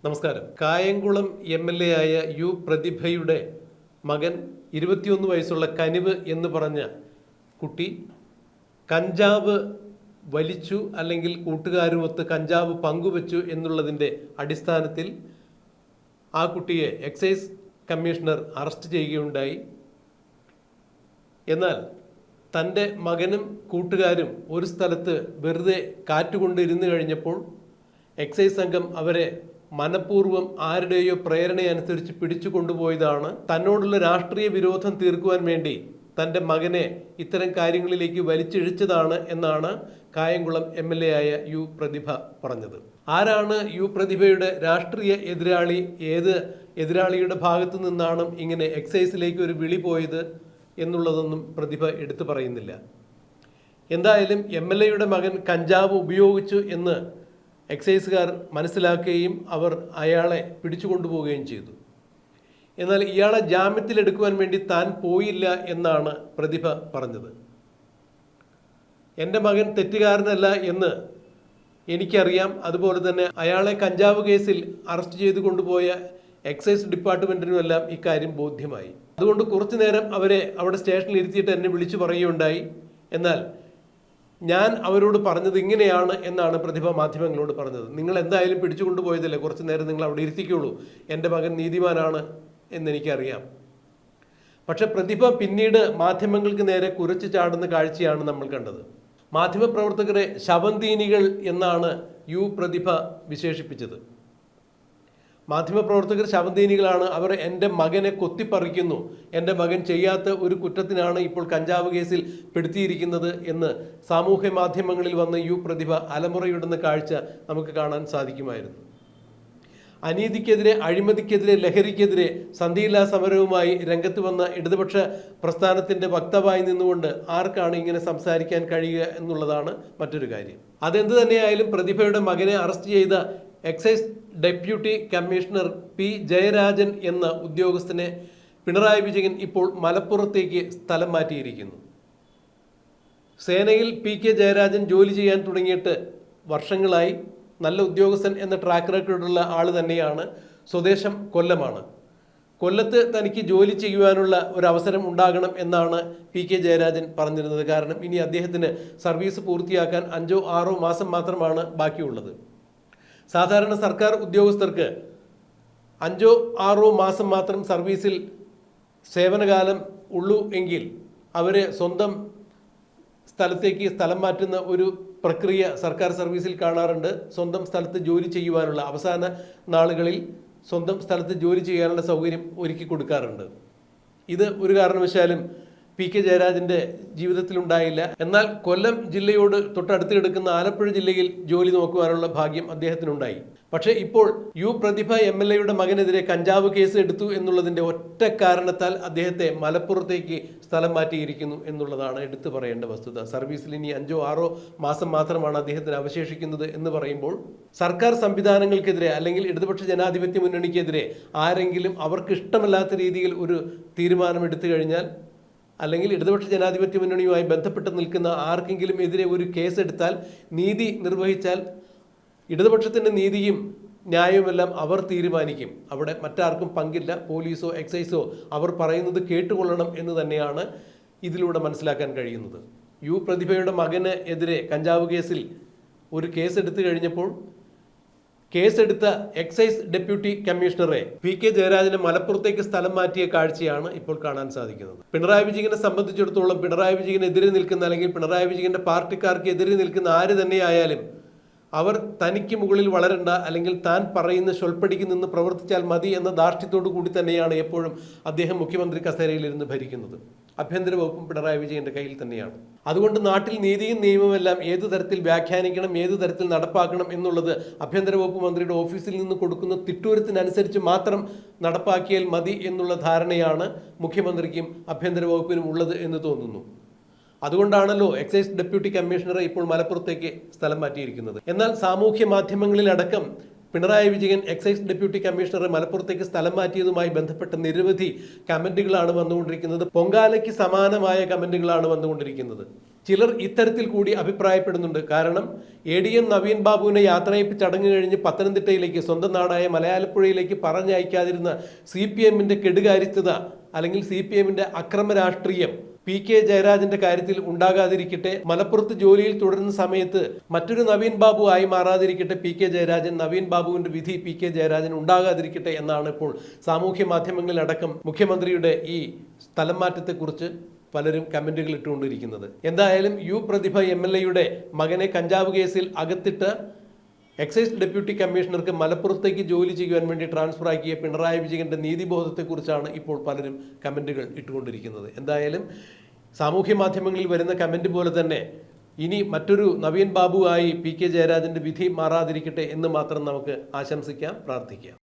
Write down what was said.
നമസ്കാരം. കായംകുളം MLA ആയ U പ്രതിഭയുടെ മകൻ 21 വയസ്സുള്ള കനിവ് എന്ന് പറഞ്ഞ കുട്ടി കഞ്ചാവ് വലിച്ചു അല്ലെങ്കിൽ കൂട്ടുകാരുമൊത്ത് കഞ്ചാവ് പങ്കുവച്ചു എന്നുള്ളതിൻ്റെ അടിസ്ഥാനത്തിൽ ആ കുട്ടിയെ എക്സൈസ് കമ്മീഷണർ അറസ്റ്റ് ചെയ്യുകയുണ്ടായി. എന്നാൽ തൻ്റെ മകനും കൂട്ടുകാരും ഒരു സ്ഥലത്ത് വെറുതെ കാറ്റുകൊണ്ടിരുന്നു കഴിഞ്ഞപ്പോൾ എക്സൈസ് സംഘം അവരെ മനഃപൂർവ്വം ആരുടെയോ പ്രേരണയനുസരിച്ച് പിടിച്ചു കൊണ്ടുപോയതാണ്. തന്നോടുള്ള രാഷ്ട്രീയ വിരോധം തീർക്കുവാൻ വേണ്ടി തൻ്റെ മകനെ ഇത്തരം കാര്യങ്ങളിലേക്ക് വലിച്ചിഴച്ചതാണ് എന്നാണ് കായംകുളം MLA ആയ യു പ്രതിഭ പറഞ്ഞത്. ആരാണ് യു പ്രതിഭയുടെ രാഷ്ട്രീയ എതിരാളി, ഏത് എതിരാളിയുടെ ഭാഗത്തു നിന്നാണ് ഇങ്ങനെ എക്സൈസിലേക്ക് ഒരു വിളി പോയത് എന്നുള്ളതൊന്നും പ്രതിഭ എടുത്തു പറയുന്നില്ല. എന്തായാലും MLAയുടെ മകൻ കഞ്ചാവ് ഉപയോഗിച്ചു എന്ന് എക്സൈസുകാർ മനസ്സിലാക്കുകയും അവർ അയാളെ പിടിച്ചു കൊണ്ടുപോവുകയും ചെയ്തു. എന്നാൽ ഇയാളെ ജാമ്യത്തിലെടുക്കുവാൻ വേണ്ടി താൻ പോയില്ല എന്നാണ് പ്രതിഭ പറഞ്ഞത്. എൻ്റെ മകൻ തെറ്റുകാരനല്ല എന്ന് എനിക്കറിയാം, അതുപോലെ തന്നെ അയാളെ കഞ്ചാവ് കേസിൽ അറസ്റ്റ് ചെയ്ത് കൊണ്ടുപോയ എക്സൈസ് ഡിപ്പാർട്ട്മെൻറ്റിനുമെല്ലാം ഇക്കാര്യം ബോധ്യമായി. അതുകൊണ്ട് കുറച്ചു നേരം അവരെ അവിടെ സ്റ്റേഷനിൽ ഇരുത്തിയിട്ട് എന്നെ വിളിച്ചു പറയുകയുണ്ടായി. എന്നാൽ ഞാൻ അവരോട് പറഞ്ഞത് ഇങ്ങനെയാണ് എന്നാണ് പ്രതിഭ മാധ്യമങ്ങളോട് പറഞ്ഞത്. നിങ്ങൾ എന്തായാലും പിടിച്ചു കൊണ്ടുപോയതല്ലേ, കുറച്ചു നേരം നിങ്ങൾ അവിടെ ഇരുത്തിക്കുള്ളൂ, എൻ്റെ മകൻ നീതിമാനാണ് എന്നെനിക്കറിയാം. പക്ഷെ പ്രതിഭ പിന്നീട് മാധ്യമങ്ങൾക്ക് നേരെ കുരച്ചു ചാടുന്ന കാഴ്ചയാണ് നമ്മൾ കണ്ടത്. മാധ്യമപ്രവർത്തകരെ ശവന്തീനികൾ എന്നാണ് യു പ്രതിഭ വിശേഷിപ്പിച്ചത്. മാധ്യമപ്രവർത്തകർ ശവന്തീനികളാണ്, അവർ എൻ്റെ മകനെ കൊത്തിപ്പറിക്കുന്നു, എൻ്റെ മകൻ ചെയ്യാത്ത ഒരു കുറ്റത്തിനാണ് ഇപ്പോൾ കഞ്ചാവ് കേസിൽ പെടുത്തിയിരിക്കുന്നത് എന്ന് സാമൂഹ്യ മാധ്യമങ്ങളിൽ വന്ന് യു പ്രതിഭ അലമുറയിടുന്ന കാഴ്ച നമുക്ക് കാണാൻ സാധിക്കുമായിരുന്നു. അനീതിക്കെതിരെ, അഴിമതിക്കെതിരെ, ലഹരിക്കെതിരെ സന്ധിയില്ലാ സമരവുമായി രംഗത്ത് വന്ന ഇടതുപക്ഷ പ്രസ്ഥാനത്തിൻ്റെ വക്താവായി നിന്നുകൊണ്ട് ആർക്കാണ് ഇങ്ങനെ സംസാരിക്കാൻ കഴിയുക എന്നുള്ളതാണ് മറ്റൊരു കാര്യം. അതെന്ത് തന്നെയായാലും പ്രതിഭയുടെ മകനെ അറസ്റ്റ് ചെയ്ത excise deputy commissioner P. Jayarajan എന്ന ഉദ്യോഗസ്ഥനെ പിണറായി വിജയൻ ഇപ്പോൾ മലപ്പുറത്തേക്ക് സ്ഥലം മാറ്റിയിരിക്കുന്നു. സേനയിൽ PK ജയരാജൻ ജോലി ചെയ്യാൻ തുടങ്ങിയിട്ട് വർഷങ്ങളായി. നല്ല ഉദ്യോഗസ്ഥൻ എന്ന ട്രാക്ക് റെക്കോർഡുള്ള ആൾ തന്നെയാണ്. സ്വദേശം കൊല്ലമാണ്. കൊല്ലത്ത് തനിക്ക് ജോലി ചെയ്യുവാനുള്ള ഒരു അവസരം ഉണ്ടാകണം എന്നാണ് PK ജയരാജൻ പറഞ്ഞിരുന്നത്. കാരണം ഇനി അദ്ദേഹത്തിന് സർവീസ് പൂർത്തിയാക്കാൻ 5-6 മാസം മാത്രമാണ് ബാക്കിയുള്ളത്. സാധാരണ സർക്കാർ ഉദ്യോഗസ്ഥർക്ക് 5-6 മാസം മാത്രം സർവീസിൽ സേവനകാലം ഉള്ളൂ എങ്കിൽ അവരെ സ്വന്തം സ്ഥലത്തേക്ക് സ്ഥലം മാറ്റുന്ന ഒരു പ്രക്രിയ സർക്കാർ സർവീസിൽ കാണാറുണ്ട്. സ്വന്തം സ്ഥലത്ത് ജോലി ചെയ്യുവാനുള്ള അവസാന നാളുകളിൽ സ്വന്തം സ്ഥലത്ത് ജോലി ചെയ്യാനുള്ള സൗകര്യം ഒരുക്കി കൊടുക്കാറുണ്ട്. ഇത് ഒരു കാരണവശാലും PK ജയരാജൻ്റെ ജീവിതത്തിലുണ്ടായില്ല. എന്നാൽ കൊല്ലം ജില്ലയോട് തൊട്ടടുത്ത് കിടക്കുന്ന ആലപ്പുഴ ജില്ലയിൽ ജോലി നോക്കുവാനുള്ള ഭാഗ്യം അദ്ദേഹത്തിനുണ്ടായി. പക്ഷേ ഇപ്പോൾ യു പ്രതിഭ MLAയുടെ മകനെതിരെ കഞ്ചാവ് കേസ് എടുത്തു എന്നുള്ളതിൻ്റെ ഒറ്റ കാരണത്താൽ അദ്ദേഹത്തെ മലപ്പുറത്തേക്ക് സ്ഥലം മാറ്റിയിരിക്കുന്നു എന്നുള്ളതാണ് എടുത്തു പറയേണ്ട വസ്തുത. സർവീസിൽ ഇനി 5-6 മാസം മാത്രമാണ് അദ്ദേഹത്തിന് അവശേഷിക്കുന്നത് എന്ന് പറയുമ്പോൾ സർക്കാർ സംവിധാനങ്ങൾക്കെതിരെ അല്ലെങ്കിൽ ഇടതുപക്ഷ ജനാധിപത്യ മുന്നണിക്കെതിരെ ആരെങ്കിലും അവർക്ക് ഇഷ്ടമല്ലാത്ത രീതിയിൽ ഒരു തീരുമാനം എടുത്തു കഴിഞ്ഞാൽ, അല്ലെങ്കിൽ ഇടതുപക്ഷ ജനാധിപത്യ മുന്നണിയുമായി ബന്ധപ്പെട്ട് നിൽക്കുന്ന ആർക്കെങ്കിലും എതിരെ ഒരു കേസെടുത്താൽ, നീതി നിർവഹിച്ചാൽ ഇടതുപക്ഷത്തിൻ്റെ നീതിയും ന്യായവുമെല്ലാം അവർ തീരുമാനിക്കും. അവിടെ മറ്റാർക്കും പങ്കില്ല. പോലീസോ എക്സൈസോ അവർ പറയുന്നത് കേട്ടുകൊള്ളണം എന്ന് തന്നെയാണ് ഇതിലൂടെ മനസ്സിലാക്കാൻ കഴിയുന്നത്. യു പ്രതിഭയുടെ മകന് എതിരെ കഞ്ചാവ് കേസിൽ ഒരു കേസെടുത്തു കഴിഞ്ഞപ്പോൾ കേസെടുത്ത എക്സൈസ് ഡെപ്യൂട്ടി കമ്മീഷണറെ PK ജയരാജനെ മലപ്പുറത്തേക്ക് സ്ഥലം മാറ്റിയ കാഴ്ചയാണ് ഇപ്പോൾ കാണാൻ സാധിക്കുന്നത്. പിണറായി വിജയനെ സംബന്ധിച്ചിടത്തോളം പിണറായി വിജയനെതിരെ നിൽക്കുന്ന അല്ലെങ്കിൽ പിണറായി വിജയന്റെ പാർട്ടിക്കാർക്ക് എതിരെ നിൽക്കുന്ന ആര് തന്നെയായാലും അവർ തനിക്ക് മുകളിൽ വളരണ്ട, അല്ലെങ്കിൽ താൻ പറയുന്ന ചൊൽപ്പടിക്ക് നിന്ന് പ്രവർത്തിച്ചാൽ മതി എന്ന ധാർഷ്ട്യത്തോടു കൂടി തന്നെയാണ് എപ്പോഴും അദ്ദേഹം മുഖ്യമന്ത്രി കസേരയിലിരുന്ന് ഭരിക്കുന്നത്. ആഭ്യന്തര വകുപ്പും പിണറായി വിജയന്റെ കയ്യിൽ തന്നെയാണ്. അതുകൊണ്ട് നാട്ടിൽ നീതിയും നിയമമെല്ലാം ഏതു തരത്തിൽ വ്യാഖ്യാനിക്കണം, ഏതു തരത്തിൽ നടപ്പാക്കണം എന്നുള്ളത് ആഭ്യന്തര വകുപ്പ് മന്ത്രിയുടെ ഓഫീസിൽ നിന്ന് കൊടുക്കുന്ന തിട്ടൂരത്തിനനുസരിച്ച് മാത്രം നടപ്പാക്കിയാൽ മതി എന്നുള്ള ധാരണയാണ് മുഖ്യമന്ത്രിക്കും ആഭ്യന്തര വകുപ്പിനും ഉള്ളത് എന്ന് തോന്നുന്നു. അതുകൊണ്ടാണല്ലോ എക്സൈസ് ഡെപ്യൂട്ടി കമ്മീഷണറെ ഇപ്പോൾ മലപ്പുറത്തേക്ക് സ്ഥലം മാറ്റിയിരിക്കുന്നത്. എന്നാൽ സാമൂഹ്യ മാധ്യമങ്ങളിലടക്കം പിണറായി വിജയൻ എക്സൈസ് ഡെപ്യൂട്ടി കമ്മീഷണറെ മലപ്പുറത്തേക്ക് സ്ഥലം മാറ്റിയതുമായി ബന്ധപ്പെട്ട നിരവധി കമന്റുകളാണ് വന്നുകൊണ്ടിരിക്കുന്നത്. പൊങ്കാലയ്ക്ക് സമാനമായ കമന്റുകളാണ് വന്നുകൊണ്ടിരിക്കുന്നത്. ചിലർ ഇത്തരത്തിൽ കൂടി അഭിപ്രായപ്പെടുന്നുണ്ട്. കാരണം ADM നവീൻ ബാബുവിനെ യാത്രയപ്പ് ചടങ്ങ് കഴിഞ്ഞ് പത്തനംതിട്ടയിലേക്ക്, സ്വന്തം നാടായ മലയാലപ്പുഴയിലേക്ക് പറഞ്ഞയക്കാതിരുന്ന CPMന്റെ കെടുകാര്യസ്ഥത അല്ലെങ്കിൽ CPMന്റെ അക്രമ രാഷ്ട്രീയം PK ജയരാജന്റെ കാര്യത്തിൽ ഉണ്ടാകാതിരിക്കട്ടെ, മലപ്പുറത്ത് ജോലിയിൽ തുടരുന്ന സമയത്ത് മറ്റൊരു നവീൻ ബാബു ആയി മാറാതിരിക്കട്ടെ, PK ജയരാജൻ, നവീൻ ബാബുവിന്റെ വിധി PK ജയരാജൻ ഉണ്ടാകാതിരിക്കട്ടെ എന്നാണ് ഇപ്പോൾ സാമൂഹ്യ മാധ്യമങ്ങളിലടക്കം മുഖ്യമന്ത്രിയുടെ ഈ സ്ഥലം മാറ്റത്തെക്കുറിച്ച് പലരും കമന്റുകൾ ഇട്ടുകൊണ്ടിരിക്കുന്നത്. എന്തായാലും പ്രതിഭ MLAയുടെ മകനെ കഞ്ചാവ് കേസിൽ അകത്തിട്ട് എക്സൈസ് ഡെപ്യൂട്ടി കമ്മീഷണർക്ക് മലപ്പുറത്തേക്ക് ജോലി ചെയ്യുവാൻ വേണ്ടി ട്രാൻസ്ഫർ ആക്കിയ പിണറായി വിജയന്റെ നീതിബോധത്തെക്കുറിച്ചാണ് ഇപ്പോൾ പലരും കമന്റുകൾ ഇട്ടുകൊണ്ടിരിക്കുന്നത്. എന്തായാലും സാമൂഹ്യ മാധ്യമങ്ങളിൽ വരുന്ന കമന്റ് പോലെ തന്നെ ഇനി മറ്റൊരു നവീൻ ബാബു ആയി PK ജയരാജന്റെ വിധി മാറാതിരിക്കട്ടെ എന്ന് മാത്രം നമുക്ക് ആശംസിക്കാം, പ്രാർത്ഥിക്കാം.